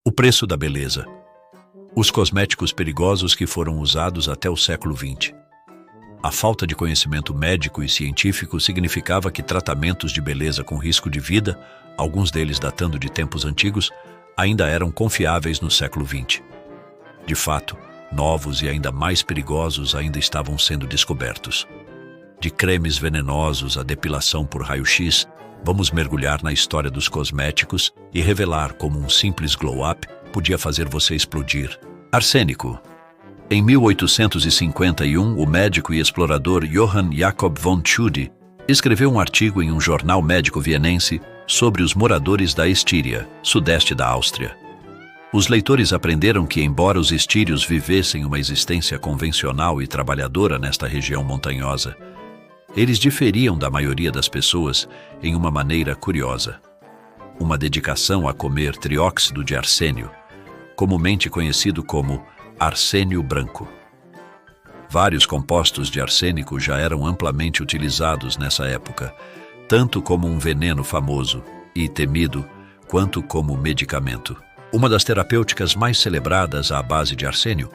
O preço da beleza. Os cosméticos perigosos que foram usados até o século XX. A falta de conhecimento médico e científico significava que tratamentos de beleza com risco de vida, alguns deles datando de tempos antigos, ainda eram confiáveis no século XX. De fato, novos e ainda mais perigosos ainda estavam sendo descobertos. De cremes venenosos à depilação por raio-x, vamos mergulhar na história dos cosméticos e revelar como um simples glow-up podia fazer você explodir. Arsênico. Em 1851, o médico e explorador Johann Jakob von Tschudi escreveu um artigo em um jornal médico vienense sobre os moradores da Estíria, sudeste da Áustria. Os leitores aprenderam que, embora os estírios vivessem uma existência convencional e trabalhadora nesta região montanhosa, eles diferiam da maioria das pessoas em uma maneira curiosa. Uma dedicação a comer trióxido de arsênio, comumente conhecido como arsênio branco. Vários compostos de arsênico já eram amplamente utilizados nessa época, tanto como um veneno famoso e temido, quanto como medicamento. Uma das terapêuticas mais celebradas à base de arsênio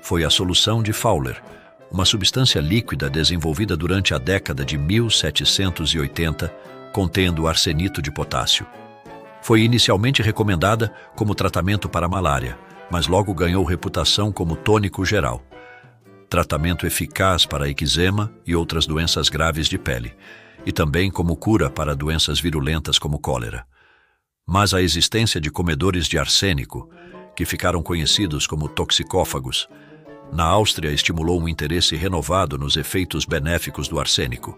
foi a solução de Fowler, uma substância líquida desenvolvida durante a década de 1780, contendo arsenito de potássio. Foi inicialmente recomendada como tratamento para a malária, mas logo ganhou reputação como tônico geral. Tratamento eficaz para eczema e outras doenças graves de pele, e também como cura para doenças virulentas como cólera. Mas a existência de comedores de arsênico, que ficaram conhecidos como toxicófagos, na Áustria estimulou um interesse renovado nos efeitos benéficos do arsênico.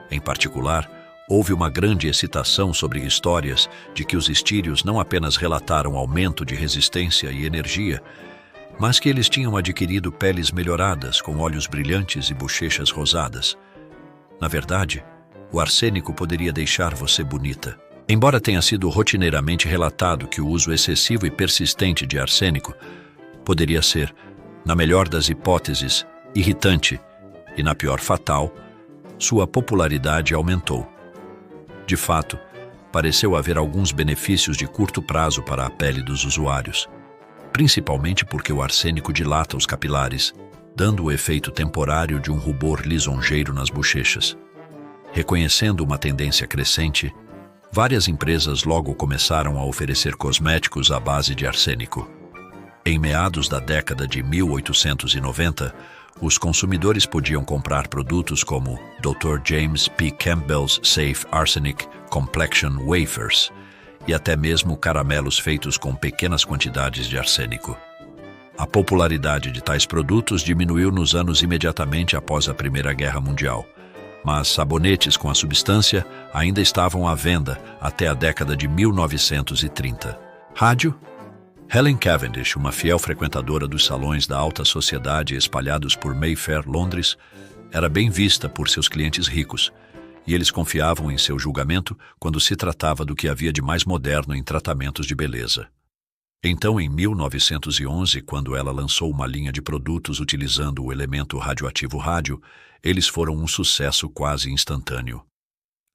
Em particular, houve uma grande excitação sobre histórias de que os estírios não apenas relataram aumento de resistência e energia, mas que eles tinham adquirido peles melhoradas com olhos brilhantes e bochechas rosadas. Na verdade, o arsênico poderia deixar você bonita. Embora tenha sido rotineiramente relatado que o uso excessivo e persistente de arsênico poderia ser, na melhor das hipóteses, irritante e, na pior, fatal, sua popularidade aumentou. De fato, pareceu haver alguns benefícios de curto prazo para a pele dos usuários, principalmente porque o arsênico dilata os capilares, dando o efeito temporário de um rubor lisonjeiro nas bochechas. Reconhecendo uma tendência crescente, várias empresas logo começaram a oferecer cosméticos à base de arsênico. Em meados da década de 1890, os consumidores podiam comprar produtos como Dr. James P. Campbell's Safe Arsenic Complexion Wafers e até mesmo caramelos feitos com pequenas quantidades de arsênico. A popularidade de tais produtos diminuiu nos anos imediatamente após a Primeira Guerra Mundial, mas sabonetes com a substância ainda estavam à venda até a década de 1930. Rádio? Helen Cavendish, uma fiel frequentadora dos salões da alta sociedade espalhados por Mayfair, Londres, era bem vista por seus clientes ricos, e eles confiavam em seu julgamento quando se tratava do que havia de mais moderno em tratamentos de beleza. Então, em 1911, quando ela lançou uma linha de produtos utilizando o elemento radioativo rádio, eles foram um sucesso quase instantâneo.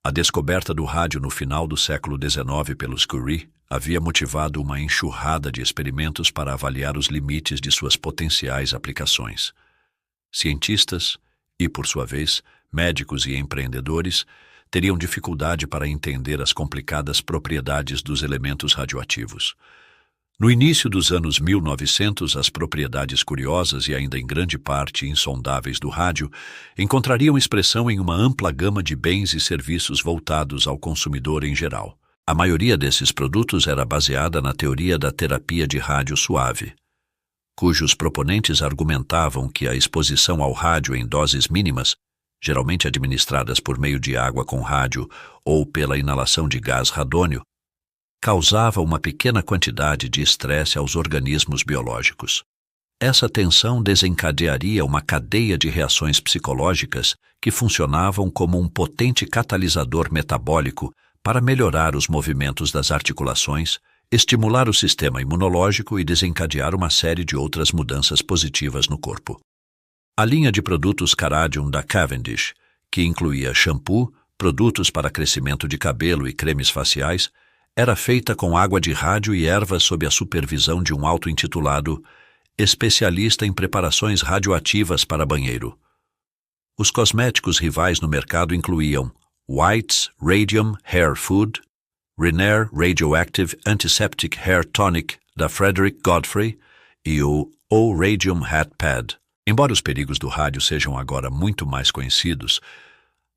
A descoberta do rádio no final do século XIX pelos Curie havia motivado uma enxurrada de experimentos para avaliar os limites de suas potenciais aplicações. Cientistas e, por sua vez, médicos e empreendedores teriam dificuldade para entender as complicadas propriedades dos elementos radioativos. No início dos anos 1900, as propriedades curiosas e ainda em grande parte insondáveis do rádio encontrariam expressão em uma ampla gama de bens e serviços voltados ao consumidor em geral. A maioria desses produtos era baseada na teoria da terapia de rádio suave, cujos proponentes argumentavam que a exposição ao rádio em doses mínimas, geralmente administradas por meio de água com rádio ou pela inalação de gás radônio, causava uma pequena quantidade de estresse aos organismos biológicos. Essa tensão desencadearia uma cadeia de reações psicológicas que funcionavam como um potente catalisador metabólico para melhorar os movimentos das articulações, estimular o sistema imunológico e desencadear uma série de outras mudanças positivas no corpo. A linha de produtos Caradium da Cavendish, que incluía shampoo, produtos para crescimento de cabelo e cremes faciais, era feita com água de rádio e ervas sob a supervisão de um auto-intitulado especialista em preparações radioativas para banheiro. Os cosméticos rivais no mercado incluíam White's Radium Hair Food, Renair Radioactive Antiseptic Hair Tonic da Frederick Godfrey e o O-Radium Hat Pad. Embora os perigos do rádio sejam agora muito mais conhecidos,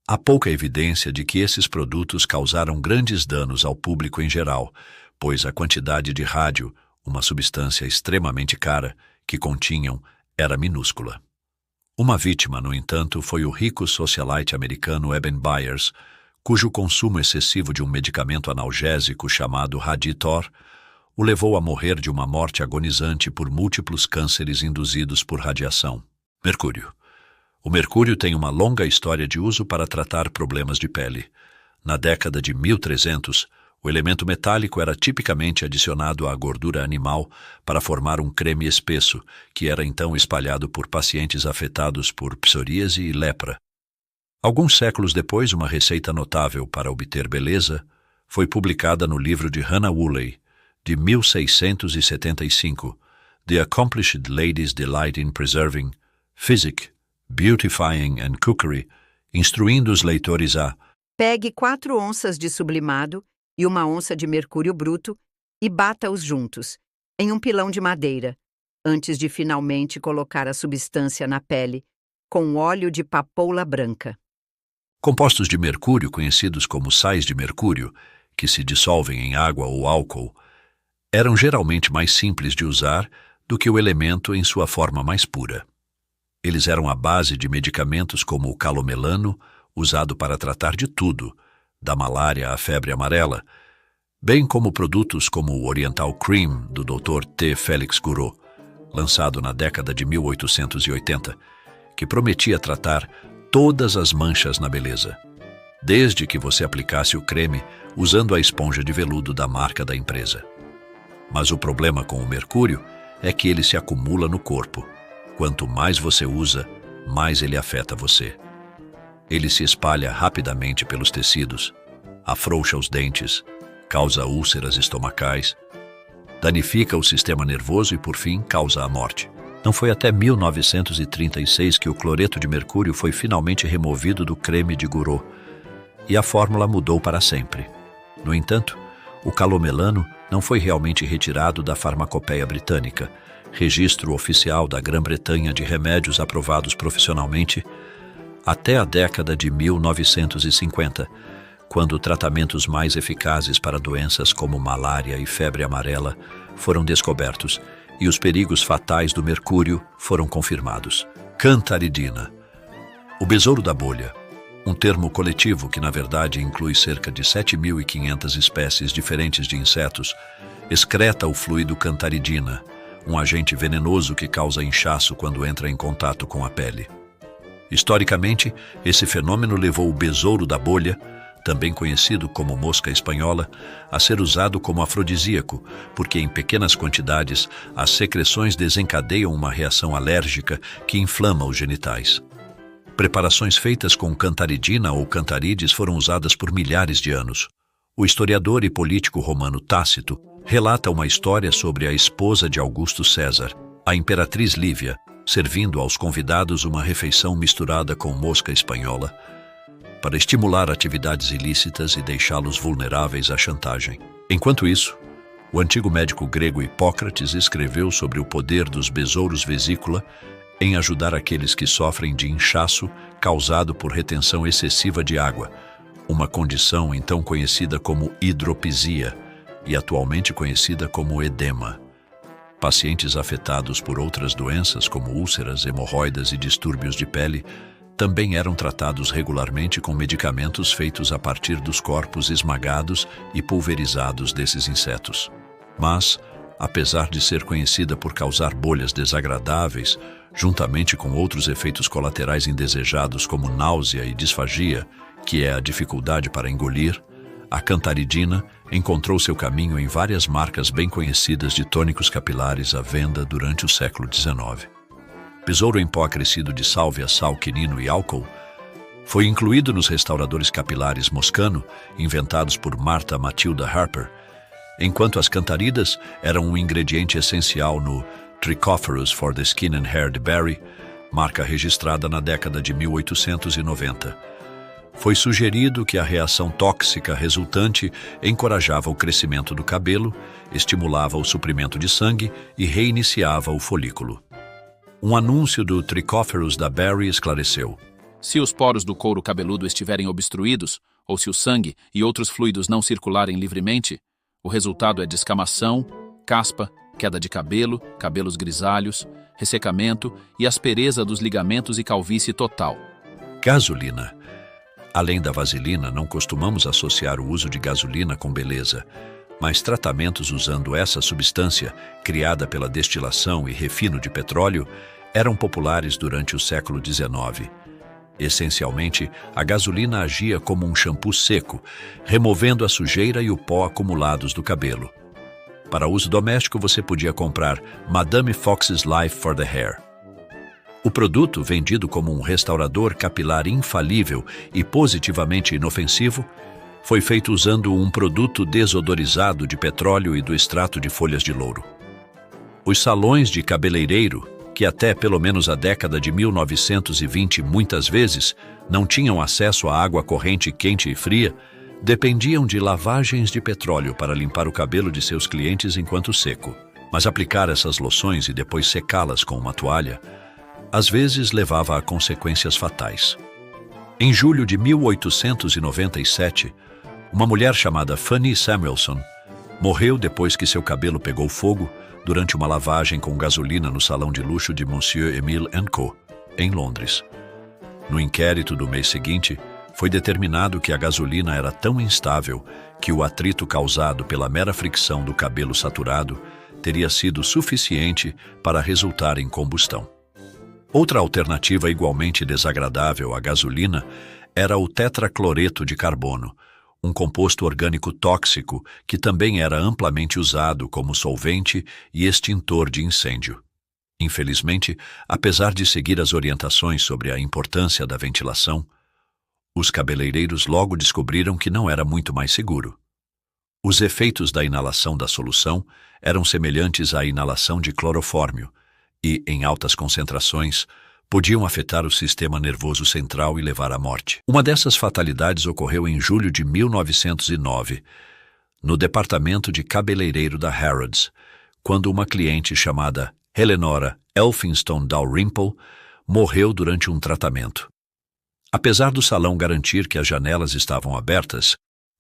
há pouca evidência de que esses produtos causaram grandes danos ao público em geral, pois a quantidade de rádio, uma substância extremamente cara, que continham, era minúscula. Uma vítima, no entanto, foi o rico socialite americano Eben Byers, cujo consumo excessivo de um medicamento analgésico chamado Raditor o levou a morrer de uma morte agonizante por múltiplos cânceres induzidos por radiação. Mercúrio. O mercúrio tem uma longa história de uso para tratar problemas de pele. Na década de 1300, o elemento metálico era tipicamente adicionado à gordura animal para formar um creme espesso, que era então espalhado por pacientes afetados por psoríase e lepra. Alguns séculos depois, uma receita notável para obter beleza foi publicada no livro de Hannah Woolley, de 1675, The Accomplished Lady's Delight in Preserving, Physic, Beautifying and Cookery, instruindo os leitores a pegue 4 onças de sublimado e 1 onça de mercúrio bruto e bata-os juntos, em um pilão de madeira, antes de finalmente colocar a substância na pele, com óleo de papoula branca. Compostos de mercúrio, conhecidos como sais de mercúrio, que se dissolvem em água ou álcool, eram geralmente mais simples de usar do que o elemento em sua forma mais pura. Eles eram a base de medicamentos como o calomelano, usado para tratar de tudo, da malária à febre amarela, bem como produtos como o Oriental Cream do Dr. T. Félix Gouraud, lançado na década de 1880, que prometia tratar todas as manchas na beleza, desde que você aplicasse o creme usando a esponja de veludo da marca da empresa. Mas o problema com o mercúrio é que ele se acumula no corpo. Quanto mais você usa, mais ele afeta você. Ele se espalha rapidamente pelos tecidos, afrouxa os dentes, causa úlceras estomacais, danifica o sistema nervoso e, por fim, causa a morte. Não foi até 1936 que o cloreto de mercúrio foi finalmente removido do creme de Gouraud, e a fórmula mudou para sempre. No entanto, o calomelano não foi realmente retirado da farmacopeia britânica, registro oficial da Grã-Bretanha de remédios aprovados profissionalmente, até a década de 1950, quando tratamentos mais eficazes para doenças como malária e febre amarela foram descobertos e os perigos fatais do mercúrio foram confirmados. Cantaridina. O besouro da bolha, um termo coletivo que na verdade inclui cerca de 7.500 espécies diferentes de insetos, excreta o fluido cantaridina, um agente venenoso que causa inchaço quando entra em contato com a pele. Historicamente, esse fenômeno levou o besouro da bolha, também conhecido como mosca espanhola, a ser usado como afrodisíaco, porque em pequenas quantidades as secreções desencadeiam uma reação alérgica que inflama os genitais. Preparações feitas com cantaridina ou cantarídeos foram usadas por milhares de anos. O historiador e político romano Tácito relata uma história sobre a esposa de Augusto César, a imperatriz Lívia, servindo aos convidados uma refeição misturada com mosca espanhola, para estimular atividades ilícitas e deixá-los vulneráveis à chantagem. Enquanto isso, o antigo médico grego Hipócrates escreveu sobre o poder dos besouros vesícula em ajudar aqueles que sofrem de inchaço causado por retenção excessiva de água, uma condição então conhecida como hidropisia e atualmente conhecida como edema. Pacientes afetados por outras doenças como úlceras, hemorroidas e distúrbios de pele também eram tratados regularmente com medicamentos feitos a partir dos corpos esmagados e pulverizados desses insetos. Mas, apesar de ser conhecida por causar bolhas desagradáveis, juntamente com outros efeitos colaterais indesejados como náusea e disfagia, que é a dificuldade para engolir, a cantaridina encontrou seu caminho em várias marcas bem conhecidas de tônicos capilares à venda durante o século XIX. Besouro em pó acrescido de sálvia, sal, quinino e álcool foi incluído nos restauradores capilares Moscano, inventados por Martha Matilda Harper, enquanto as cantaridas eram um ingrediente essencial no Trichophorus for the Skin and Hair de Barry, marca registrada na década de 1890. Foi sugerido que a reação tóxica resultante encorajava o crescimento do cabelo, estimulava o suprimento de sangue e reiniciava o folículo. Um anúncio do Trichophorus da Barry esclareceu: se os poros do couro cabeludo estiverem obstruídos, ou se o sangue e outros fluidos não circularem livremente, o resultado é descamação, caspa, queda de cabelo, cabelos grisalhos, ressecamento e aspereza dos ligamentos e calvície total. Gasolina. Além da vaselina, não costumamos associar o uso de gasolina com beleza, mas tratamentos usando essa substância, criada pela destilação e refino de petróleo, eram populares durante o século XIX. Essencialmente, a gasolina agia como um shampoo seco, removendo a sujeira e o pó acumulados do cabelo. Para uso doméstico, você podia comprar Madame Fox's Life for the Hair. O produto, vendido como um restaurador capilar infalível e positivamente inofensivo, foi feito usando um produto desodorizado de petróleo e do extrato de folhas de louro. Os salões de cabeleireiro, que até pelo menos a década de 1920 muitas vezes não tinham acesso a água corrente quente e fria, dependiam de lavagens de petróleo para limpar o cabelo de seus clientes enquanto seco. Mas aplicar essas loções e depois secá-las com uma toalha, às vezes levava a consequências fatais. Em julho de 1897, uma mulher chamada Fanny Samuelson morreu depois que seu cabelo pegou fogo durante uma lavagem com gasolina no salão de luxo de Monsieur Emile & Co., em Londres. No inquérito do mês seguinte, foi determinado que a gasolina era tão instável que o atrito causado pela mera fricção do cabelo saturado teria sido suficiente para resultar em combustão. Outra alternativa igualmente desagradável à gasolina era o tetracloreto de carbono, um composto orgânico tóxico que também era amplamente usado como solvente e extintor de incêndio. Infelizmente, apesar de seguir as orientações sobre a importância da ventilação, os cabeleireiros logo descobriram que não era muito mais seguro. Os efeitos da inalação da solução eram semelhantes à inalação de clorofórmio e, em altas concentrações, podiam afetar o sistema nervoso central e levar à morte. Uma dessas fatalidades ocorreu em julho de 1909, no departamento de cabeleireiro da Harrods, quando uma cliente chamada Eleonora Elphinstone Dalrymple morreu durante um tratamento. Apesar do salão garantir que as janelas estavam abertas,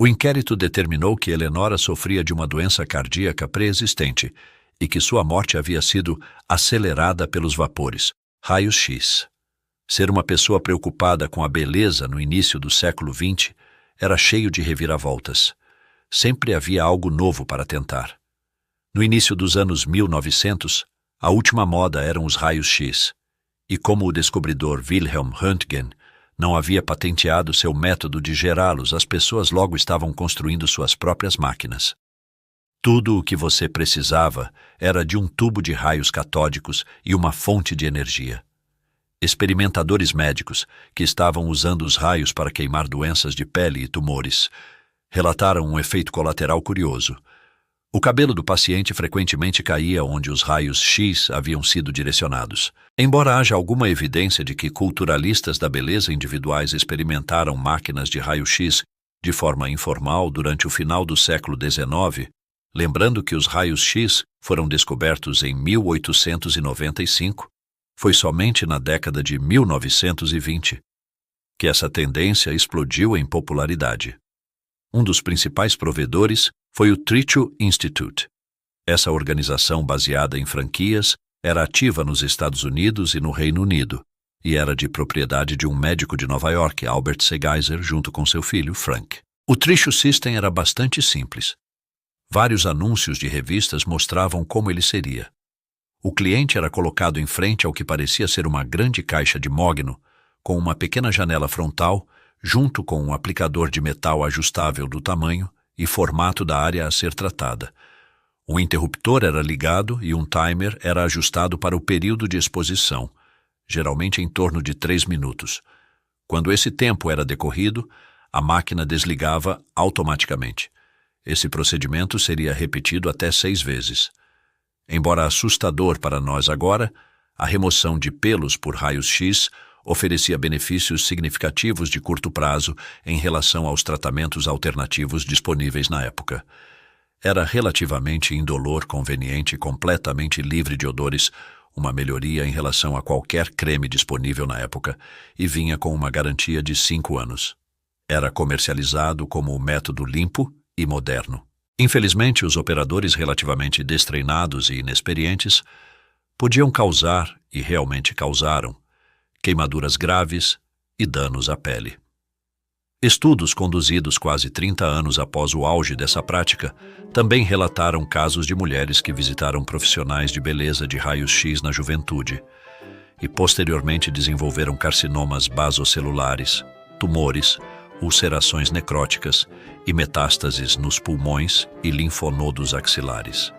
o inquérito determinou que Eleonora sofria de uma doença cardíaca pré-existente e que sua morte havia sido acelerada pelos vapores, raios-x. Ser uma pessoa preocupada com a beleza no início do século XX era cheio de reviravoltas. Sempre havia algo novo para tentar. No início dos anos 1900, a última moda eram os raios-x, e como o descobridor Wilhelm Röntgen não havia patenteado seu método de gerá-los, as pessoas logo estavam construindo suas próprias máquinas. Tudo o que você precisava era de um tubo de raios catódicos e uma fonte de energia. Experimentadores médicos, que estavam usando os raios para queimar doenças de pele e tumores, relataram um efeito colateral curioso. O cabelo do paciente frequentemente caía onde os raios X haviam sido direcionados. Embora haja alguma evidência de que culturalistas da beleza individuais experimentaram máquinas de raio-x de forma informal durante o final do século XIX, lembrando que os raios-x foram descobertos em 1895, foi somente na década de 1920 que essa tendência explodiu em popularidade. Um dos principais provedores foi o Trichu Institute. Essa organização baseada em franquias era ativa nos Estados Unidos e no Reino Unido, e era de propriedade de um médico de Nova York, Albert Segeiser, junto com seu filho, Frank. O Trichu System era bastante simples. Vários anúncios de revistas mostravam como ele seria. O cliente era colocado em frente ao que parecia ser uma grande caixa de mogno, com uma pequena janela frontal, junto com um aplicador de metal ajustável do tamanho e formato da área a ser tratada. Um interruptor era ligado e um timer era ajustado para o período de exposição, geralmente em torno de 3 minutos. Quando esse tempo era decorrido, a máquina desligava automaticamente. Esse procedimento seria repetido até 6 vezes. Embora assustador para nós agora, a remoção de pelos por raios-x oferecia benefícios significativos de curto prazo em relação aos tratamentos alternativos disponíveis na época. Era relativamente indolor, conveniente e completamente livre de odores, uma melhoria em relação a qualquer creme disponível na época, e vinha com uma garantia de 5 anos. Era comercializado como um método limpo e moderno. Infelizmente, os operadores relativamente destreinados e inexperientes podiam causar, e realmente causaram, queimaduras graves e danos à pele. Estudos conduzidos quase 30 anos após o auge dessa prática também relataram casos de mulheres que visitaram profissionais de beleza de raios-x na juventude e posteriormente desenvolveram carcinomas basocelulares, tumores, ulcerações necróticas e metástases nos pulmões e linfonodos axilares.